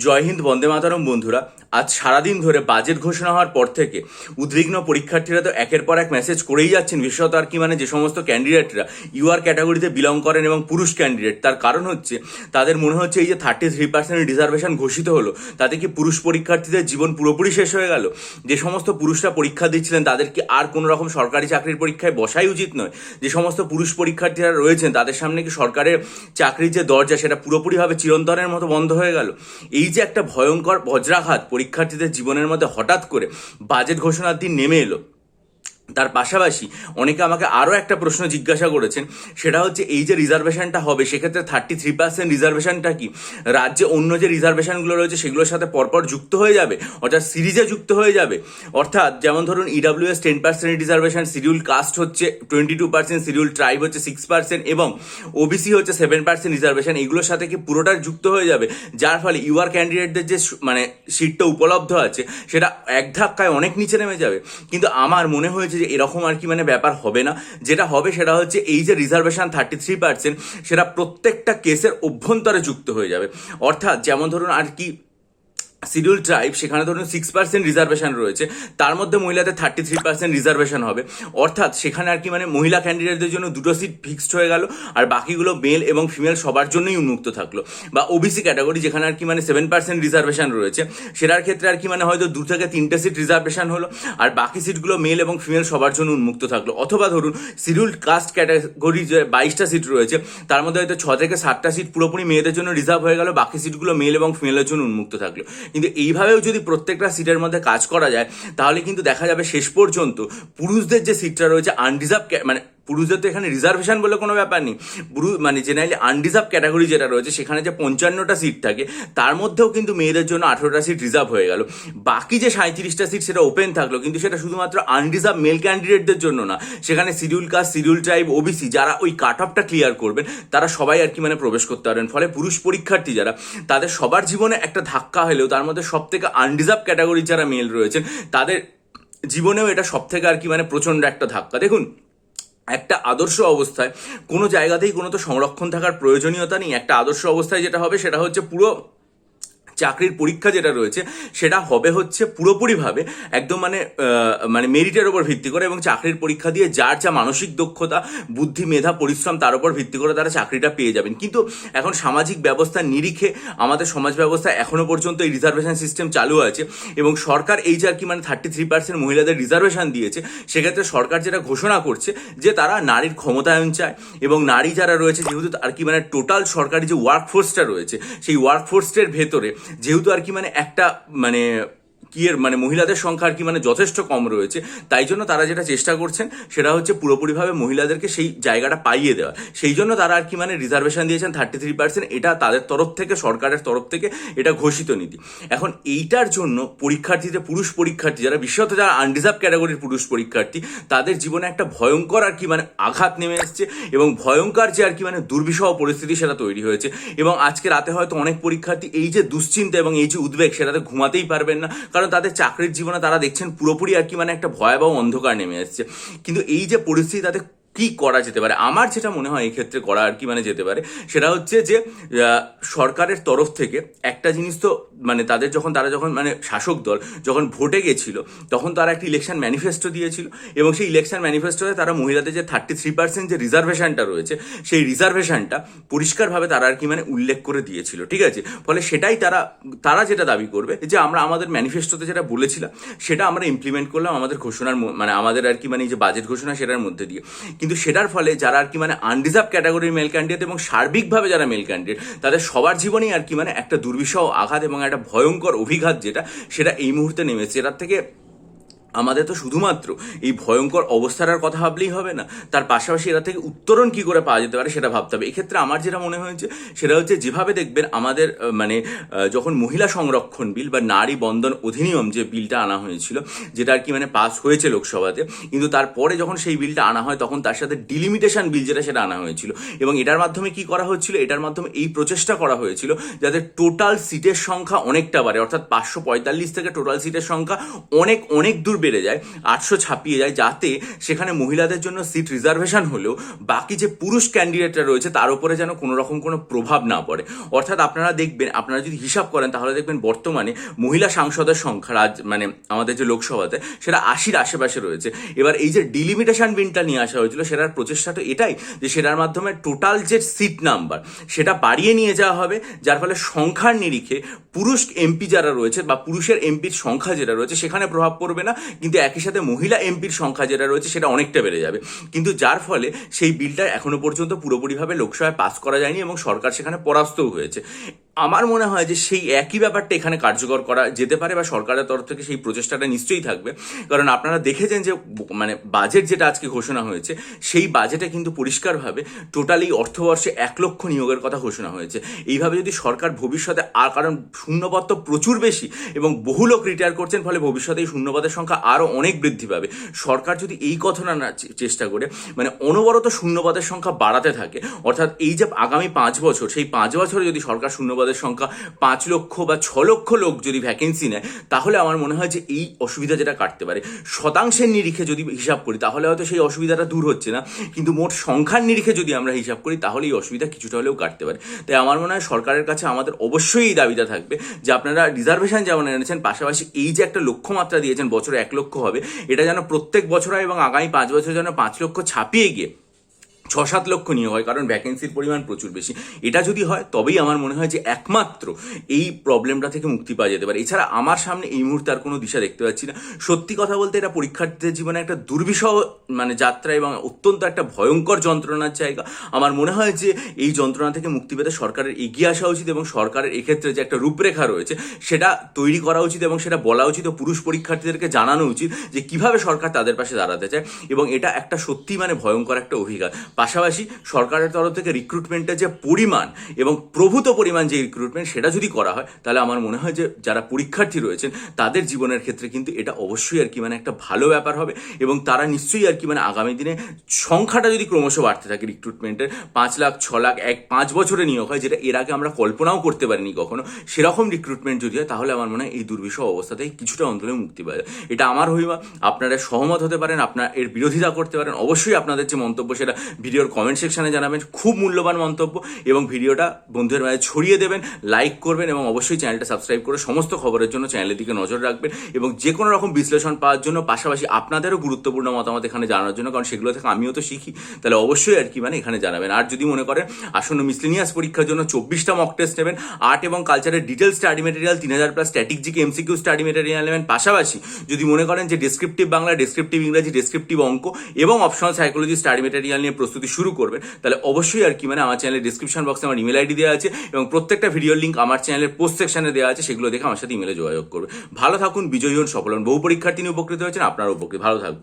জয় হিন্দ, বন্দে মাতরম। বন্ধুরা, আজ সারাদিন ধরে বাজেট ঘোষণা হওয়ার পর থেকে উদ্বিগ্ন পরীক্ষার্থীরা তো একের পর এক মেসেজ করেই যাচ্ছেন, বিশেষত আর কি যে সমস্ত ক্যান্ডিডেটরা ইউআর ক্যাটাগরিতে বিলং করেন এবং পুরুষ ক্যান্ডিডেট, তার কারণ হচ্ছে তাদের মনে হচ্ছে এই যে 33% রিজার্ভেশন ঘোষিত হলো, তাতে কি পুরুষ পরীক্ষার্থীদের জীবন পুরোপুরি শেষ হয়ে গেল? যে সমস্ত পুরুষরা পরীক্ষা দিচ্ছিলেন তাদের কি আর কোনো রকম সরকারি চাকরির পরীক্ষায় বসাই উচিত নয়? যে সমস্ত পুরুষ পরীক্ষার্থীরা রয়েছেন তাদের সামনে কি সরকারের চাকরির যে দরজা সেটা পুরোপুরিভাবে চিরন্তনের মতো বন্ধ হয়ে গেল? এই যে একটা ভয়ঙ্কর বজ্রাঘাত পরীক্ষার্থীদের জীবনের মধ্যে হঠাৎ করে বাজেট ঘোষণার দিন নেমে এলো, তার পাশাপাশি অনেকে আমাকে আরও একটা প্রশ্ন জিজ্ঞাসা করেছেন, সেটা হচ্ছে এই যে রিজার্ভেশনটা হবে সেক্ষেত্রে 33% রিজার্ভেশনটা কি রাজ্যে অন্য যে রিজার্ভেশনগুলো রয়েছে সেগুলোর সাথে পরপর যুক্ত হয়ে যাবে, অর্থাৎ সিরিজে যুক্ত হয়ে যাবে? অর্থাৎ যেমন ধরুন ইডাব্লিউএস 10% রিজার্ভেশন, শিডিউল কাস্ট হচ্ছে 22%, শিডিউল ট্রাইব হচ্ছে 6% এবং ওবিসি হচ্ছে 7% রিজার্ভেশন, এগুলোর সাথে কি পুরোটা যুক্ত হয়ে যাবে? যার ফলে ইউআর ক্যান্ডিডেটদের যে সিটটা উপলব্ধ আছে সেটা এক ধাক্কায় অনেক নিচে নেমে যাবে। কিন্তু আমার মনে হয়েছে যে এরকম আর কি ব্যাপার হবে না। যেটা হবে সেটা হচ্ছে এই যে রিজার্ভেশন 33% সেটা প্রত্যেকটা কেসের অভ্যন্তরে যুক্ত হয়ে যাবে। অর্থাৎ যেমন ধরুন আর কি শিডিউল ট্রাইব, সেখানে ধরুন 6% রিজার্ভেশন রয়েছে, তার মধ্যে মহিলাদের 33% রিজার্ভেশন হবে। অর্থাৎ সেখানে আর কি মহিলা ক্যান্ডিডেটদের জন্য 2টো সিট ফিক্সড হয়ে গেল, আর বাকিগুলো মেল এবং ফিমেল সবার জন্যই উন্মুক্ত থাকলো। বা ওবিসি ক্যাটাগরি যেখানে আর কি 7% রিজার্ভেশন রয়েছে, সেটার ক্ষেত্রে আর কি হয়তো 2 থেকে 3টে সিট রিজার্ভেশন হলো, আর বাকি সিটগুলো মেল এবং ফিমেল সবার জন্য উন্মুক্ত থাকলো। অথবা ধরুন শিডিউল কাস্ট ক্যাটাগরি যে 22টা সিট রয়েছে তার মধ্যে হয়তো 6 থেকে 7টা সিট পুরোপুরি মেয়েদের জন্য রিজার্ভ হয়ে গেল, বাকি সিটগুলো মেল এবং ফিমেলের জন্য উন্মুক্ত থাকলো। কিন্তু এইভাবেও যদি প্রত্যেকটা সিটের মধ্যে কাজ করা যায় তাহলে কিন্তু দেখা যাবে শেষ পর্যন্ত পুরুষদের যে সিটটা রয়েছে আনরিজার্ভ, পুরুষদের তো এখানে রিজার্ভেশন বলে কোনো ব্যাপার নেই, জেনারেলি আনরিজার্ভ ক্যাটাগরি যেটা রয়েছে সেখানে যে 55টা সিট থাকে তার মধ্যেও কিন্তু মেয়েদের জন্য 18টা সিট রিজার্ভ হয়ে গেল। বাকি যে 37টা সিট সেটা ওপেন থাকলো, কিন্তু সেটা শুধুমাত্র আনরিজার্ভ মেল ক্যান্ডিডেটদের জন্য না, সেখানে schedule caste, schedule tribe, OBC যারা ওই কাট অফটা ক্লিয়ার করবেন তারা সবাই আর কি প্রবেশ করতে পারবেন। ফলে পুরুষ পরীক্ষার্থী যারা, তাদের সবার জীবনে একটা ধাক্কা হলেও তার মধ্যে সব থেকে আনরিজার্ভ ক্যাটাগরি যারা মেল রয়েছেন তাদের জীবনেও এটা সব থেকে আর কি প্রচণ্ড একটা ধাক্কা। দেখুন, একটা আদর্শ অবস্থায় কোনো জায়গাতেই কোনো তো সংরক্ষণ থাকার প্রয়োজনীয়তা নেই। একটা আদর্শ অবস্থায় যেটা হবে সেটা হচ্ছে পুরো চাকরির পরীক্ষা যেটা রয়েছে সেটা হবে হচ্ছে পুরোপুরিভাবে একদম মেরিটের ওপর ভিত্তি করে, এবং চাকরির পরীক্ষা দিয়ে যার যা মানসিক দক্ষতা, বুদ্ধি, মেধা, পরিশ্রম তার উপর ভিত্তি করে তারা চাকরিটা পেয়ে যাবেন। কিন্তু এখন সামাজিক ব্যবস্থার নিরিখে আমাদের সমাজ ব্যবস্থা এখনো পর্যন্ত এই রিজার্ভেশন সিস্টেম চালু আছে, এবং সরকার এই যে আর কি 33% মহিলাদের রিজার্ভেশন দিয়েছে, সেক্ষেত্রে সরকার যেটা ঘোষণা করছে যে তারা নারীর ক্ষমতায়ন চায়, এবং নারী যারা রয়েছে যেহেতু আর কি টোটাল সরকারি যে ওয়ার্কফোর্সটা রয়েছে সেই ওয়ার্কফোর্সের ভেতরে যেহেতু আর কি একটা মহিলাদের সংখ্যা আর কি যথেষ্ট কম রয়েছে, তাই জন্য তারা যেটা চেষ্টা করছেন সেটা হচ্ছে পুরোপুরিভাবে মহিলাদেরকে সেই জায়গাটা পাইয়ে দেওয়া। সেই জন্য তারা আর কি রিজার্ভেশন দিয়েছেন 33%, এটা তাদের তরফ থেকে, সরকারের তরফ থেকে এটা ঘোষিত নীতি। এখন এইটার জন্য পরীক্ষার্থীদের, পুরুষ পরীক্ষার্থী যারা, বিশেষত যারা আনরিজার্ভ ক্যাটাগরির পুরুষ পরীক্ষার্থী, তাদের জীবনে একটা ভয়ঙ্কর আর কি আঘাত নেমে এসছে, এবং ভয়ঙ্কর যে আর কি দুর্বিষহ পরিস্থিতি সেটা তৈরি হয়েছে। এবং আজকে রাতে হয়তো অনেক পরীক্ষার্থী এই যে দুশ্চিন্তা এবং এই যে উদ্বেগ সেটাতে ঘুমাতেই পারবেন না, কারণ তাদের চাকরির জীবনে তারা দেখছেন পুরোপুরি আর কি একটা ভয়াবহ অন্ধকার নেমে আসছে। কিন্তু এই যে পরিস্থিতি, তাতে কি করা যেতে পারে? আমার যেটা মনে হয় এই ক্ষেত্রে করা আর কি যেতে পারে সেটা হচ্ছে যে সরকারের তরফ থেকে একটা জিনিস তো তারা যখন শাসক দল যখন ভোটে গেছিল তখন তারা একটা ইলেকশন ম্যানিফেস্টো দিয়েছিল, এবং সেই ইলেকশন ম্যানিফেস্টোতে তারা মহিলাদের যে 33% যে রিজার্ভেশনটা রয়েছে সেই রিজার্ভেশনটা পরিষ্কারভাবে তারা আর কি উল্লেখ করে দিয়েছিল, ঠিক আছে? ফলে সেটাই তারা যেটা দাবি করবে যে আমরা আমাদের ম্যানিফেস্টোতে যেটা বলেছিলাম সেটা আমরা ইমপ্লিমেন্ট করলাম আমাদের ঘোষণার আমাদের আর কি যে বাজেট ঘোষণা সেটার মধ্যে দিয়ে। কিন্তু সেটার ফলে যারা আর কি আনরিজার্ভ ক্যাটাগরির মেল ক্যান্ডিডেট এবং সার্বিকভাবে যারা মেল ক্যান্ডিডেট, তাদের সবার জীবনেই আর কি একটা দুর্বিষহ আঘাত এবং একটা ভয়ঙ্কর অভিঘাত সেটা এই মুহূর্তে নেমেছে। এটার থেকে আমাদের তো শুধুমাত্র এই ভয়ঙ্কর অবস্থাটার কথা ভাবলেই হবে না, তার পাশাপাশি এরা থেকে উত্তরণ কি করে পাওয়া যেতে পারে সেটা ভাবতে হবে। এক্ষেত্রে আমার যেটা মনে হয়েছে সেটা হচ্ছে, যেভাবে দেখবেন আমাদের যখন মহিলা সংরক্ষণ বিল বা নারী বন্ধন অধিনিয়ম যে বিলটা আনা হয়েছিল, যেটা আর কি পাস হয়েছে লোকসভাতে, কিন্তু তারপরে যখন সেই বিলটা আনা হয় তখন তার সাথে ডিলিমিটেশন বিল সেটা আনা হয়েছিল, এবং এটার মাধ্যমে কি করা হচ্ছিল, এটার মাধ্যমে এই প্রচেষ্টা করা হয়েছিল যাতে টোটাল সিটের সংখ্যা অনেকটা বাড়ে, অর্থাৎ 545 থেকে টোটাল সিটের সংখ্যা অনেক অনেক দূর বেড়ে যায়, 800 ছাপিয়ে যায়, যাতে সেখানে মহিলাদের জন্য সিট রিজার্ভেশন হলেও বাকি যে পুরুষ ক্যান্ডিডেটরা রয়েছে তার উপরে যেন কোনো রকম কোনো প্রভাব না পড়ে। অর্থাৎ আপনারা দেখবেন, আপনারা যদি হিসাব করেন তাহলে দেখবেন বর্তমানে মহিলা সাংসদের সংখ্যা মানে আমাদের যে লোকসভাতে সেটা 80-র আশেপাশে রয়েছে। এবার এই যে ডিলিমিটেশন বিলটা নিয়ে আসা হয়েছিল সেটার প্রচেষ্টাটা এটাই যে সেটার মাধ্যমে টোটাল যে সিট নাম্বার সেটা বাড়িয়ে নিয়ে যাওয়া হবে, যার ফলে সংখ্যার নিরিখে পুরুষ এমপি যারা রয়েছে বা পুরুষের এমপির সংখ্যা যেটা রয়েছে সেখানে প্রভাব পড়বে না, কিন্তু একই সাথে মহিলা এমপির সংখ্যা যেটা রয়েছে সেটা অনেকটা বেড়ে যাবে। কিন্তু যার ফলে সেই বিলটা এখনো পর্যন্ত পুরোপুরিভাবে লোকসভায় পাস করা যায়নি এবং সরকার সেখানে পরাস্তও হয়েছে। আমার মনে হয় যে সেই একই ব্যাপারটা এখানে কার্যকর করা যেতে পারে বা সরকারের তরফ থেকে সেই প্রচেষ্টাটা নিশ্চয়ই থাকবে। কারণ আপনারা দেখেছেন যে মানে বাজেট যেটা আজকে ঘোষণা হয়েছে সেই বাজেটে কিন্তু পরিষ্কারভাবে টোটাল এই অর্থবর্ষে 1 লক্ষ নিয়োগের কথা ঘোষণা হয়েছে। এইভাবে যদি সরকার ভবিষ্যতে, আর কারণ শূন্যপদ তো প্রচুর বেশি এবং বহু লোক রিটায়ার করছেন, ফলে ভবিষ্যতে এই শূন্যপদের সংখ্যা আরও অনেক বৃদ্ধি পাবে। সরকার যদি এই কথা না চেষ্টা করে মানে অনবরত শূন্যপদের সংখ্যা বাড়াতে থাকে, অর্থাৎ এই যে আগামী 5 বছর, সেই 5 বছরে যদি সরকার শূন্যপদের সংখ্যা 5 লক্ষ বা 6 লক্ষ লোক যদি ভ্যাকেন্সি নেয়, তাহলে আমার মনে হয় যে এই অসুবিধা যেটা কাটতে পারে। শতাংশের নিরিখে যদি হিসাব করি তাহলে হয়তো সেই অসুবিধাটা দূর হচ্ছে না, কিন্তু মোট সংখ্যার নিরিখে যদি আমরা হিসাব করি তাহলে এই অসুবিধা কিছুটা হলেও কাটতে পারে। তাই আমার মনে হয় সরকারের কাছে আমাদের অবশ্যই এই দাবিটা থাকবে যে আপনারা রিজার্ভেশন যেমন এনেছেন, পাশাপাশি এই যে একটা লক্ষ্যমাত্রা দিয়েছেন বছরে 1 লক্ষ হবে, এটা যেন প্রত্যেক বছর হয় এবং আগামী 5 বছর যেন 5 লক্ষ ছাপিয়ে গিয়ে 6-7 লক্ষ নিয়োগ হয়, কারণ ভ্যাকেন্সির পরিমাণ প্রচুর বেশি। এটা যদি হয় তবেই আমার মনে হয় যে একমাত্র এই প্রবলেমটা থেকে মুক্তি পাওয়া যেতে পারে। এছাড়া আমার সামনে এই মুহূর্তে আর কোনো দিশা দেখতে পাচ্ছি না। সত্যি কথা বলতে এটা পরীক্ষার্থীদের জীবনে একটা দুর্বিষহ মানে যাত্রা এবং অত্যন্ত একটা ভয়ঙ্কর যন্ত্রণার জায়গা। আমার মনে হয় যে এই যন্ত্রণা থেকে মুক্তি পেতে সরকারের এগিয়ে আসা উচিত এবং সরকারের এক্ষেত্রে যে একটা রূপরেখা রয়েছে সেটা তৈরি করা উচিত এবং সেটা বলা উচিত ও পুরুষ পরীক্ষার্থীদেরকে জানানো উচিত যে কিভাবে সরকার তাদের পাশে দাঁড়াতে চায়। এবং এটা একটা সত্যি মানে ভয়ঙ্কর একটা অভিজ্ঞতা। পাশাপাশি সরকারের তরফ থেকে রিক্রুটমেন্টের যে পরিমাণ এবং প্রভূত পরিমাণ যে রিক্রুটমেন্ট সেটা যদি করা হয় তাহলে আমার মনে হয় যে যারা পরীক্ষার্থী রয়েছেন তাদের জীবনের ক্ষেত্রে কিন্তু এটা অবশ্যই আর কি মানে একটা ভালো ব্যাপার হবে এবং তারা নিশ্চয়ই আর কি মানে আগামী দিনে সংখ্যাটা যদি ক্রমশ বাড়তে থাকে রিক্রুটমেন্টের, 5 লাখ 6 লাখ 5 বছরে নিয়োগ হয়, যেটা এর আগে আমরা কল্পনাও করতে পারিনি কখনো, সেরকম রিক্রুটমেন্ট যদি হয় তাহলে আমার মনে হয় এই দুর্বিষহ অবস্থা থেকে কিছুটা অন্তরে মুক্তি পাওয়া যায়। এটা আমার হইবা, আপনারা সহমত হতে পারেন, আপনারা এর বিরোধিতা করতে পারেন। অবশ্যই আপনাদের যে মন্তব্য সেটা ভিডিওর কমেন্ট সেকশনে জানাবেন, খুব মূল্যবান মন্তব্য, এবং ভিডিওটা বন্ধুদের মাঝে ছড়িয়ে দেবেন, লাইক করবেন এবং অবশ্যই চ্যানেলটা সাবস্ক্রাইব করে সমস্ত খবরের জন্য চ্যানেলের দিকে নজর রাখবেন এবং যে কোনো রকম বিশ্লেষণ পাওয়ার জন্য, পাশাপাশি আপনাদেরও গুরুত্বপূর্ণ মতামত এখানে জানার জন্য, কারণ সেগুলো থেকে আমিও তো শিখি, তাহলে অবশ্যই আর কি মানে এখানে জানাবেন। আর যদি মনে করেন আসন্ন মিসলেনিয়াস পরীক্ষার জন্য 24টা মক টেস্ট নেবেন, আর্ট এবং কালচারের detail study material 3000+ static GK MCQ study material নেবেন, পাশাপাশি যদি মনে করেন যে ডেসক্রিপটিভ বাংলা, ডেসক্রিপটিভ ইংরেজি, ডেসক্রিপটিভ অঙ্ক এবং অপশনাল সাইকোলজি স্টাডি মেটেরিয়াল নিয়ে প্রস্তুতি শুরু করবেন, তাহলে অবশ্যই আর কি মানে আমার চ্যানেলের ডিসক্রিপশন বক্সে আমার ইমেল আইডি দেওয়া আছে এবং প্রত্যেকটা ভিডিওর লিঙ্ক আমার চ্যানেলের পোস্ট সেকশনে দেওয়া আছে, সেগুলো দেখে আমার সাথে ইমেলে যোগাযোগ করবে। ভালো থাকুন, বিজয়ী হন, সফল হন। বহু পরীক্ষার্থী নিয়ে উপকৃত হয়েছেন, আপনারা উপকৃত। ভালো থাকবেন।